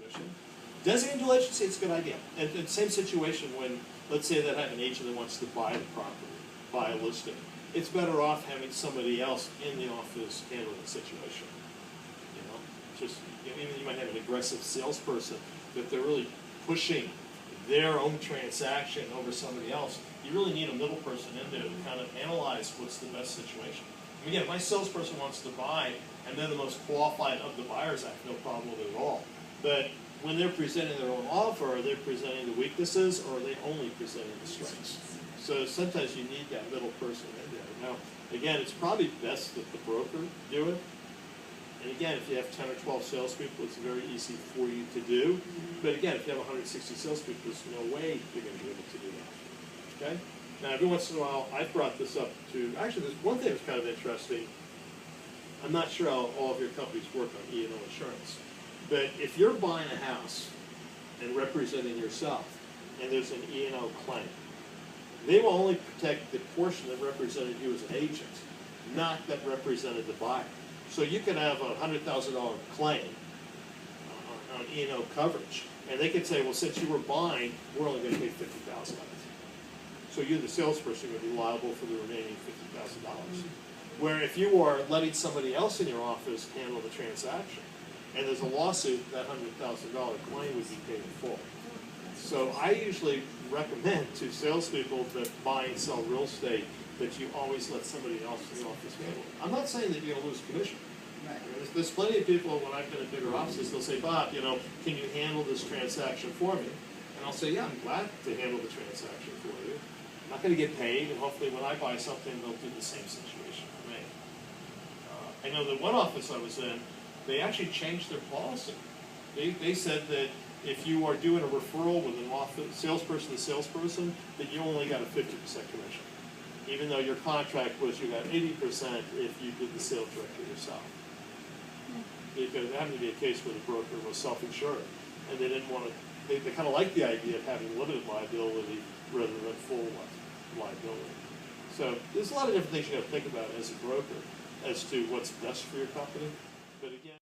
commission. Designated dual agency, it's a good idea. And the same situation when, let's say that I have an agent that wants to buy the property, buy a listing. It's better off having somebody else in the office handle the situation. You know, just you might have an aggressive salesperson that they're really pushing their own transaction over somebody else. You really need a middle person in there to kind of analyze what's the best situation. And again, if my salesperson wants to buy and they're the most qualified of the buyers, I have no problem with it at all. But when they're presenting their own offer, are they presenting the weaknesses or are they only presenting the strengths? So sometimes you need that middle person in there. Now, again, it's probably best that the broker do it. And again, if you have 10 or 12 salespeople, it's very easy for you to do. But again, if you have 160 salespeople, there's no way you're going to be able to do that. Okay? Now, every once in a while, I've brought this up to, actually, there's one thing that's kind of interesting. I'm not sure how all of your companies work on E&O insurance. But if you're buying a house and representing yourself, and there's an E&O claim, they will only protect the portion that represented you as an agent, not that represented the buyer. So you can have a $100,000 claim on E&O coverage, and they could say, well, since you were buying, we're only going to pay $50,000 of it. So you, the salesperson, would be liable for the remaining $50,000. Where if you are letting somebody else in your office handle the transaction, and there's a lawsuit, that $100,000 claim would be paid in full. So I usually recommend to salespeople that buy and sell real estate that you always let somebody else in the office handle it. I'm not saying that you're going to lose commission. Right. There's plenty of people, when I've been in bigger offices, they'll say, Bob, you know, can you handle this transaction for me? And I'll say, yeah, I'm glad to handle the transaction for you. I'm not going to get paid, and hopefully when I buy something, they'll do the same situation for me. I know that one office I was in, they actually changed their policy. They said that if you are doing a referral with an office, salesperson to salesperson, that you only got a 50% commission. Even though your contract was you got 80% if you did the sales directly yourself. Because it happened to be a case where the broker was self-insured, and they didn't want to, they kind of liked the idea of having limited liability rather than full liability. So there's a lot of different things you got to think about as a broker as to what's best for your company. But again,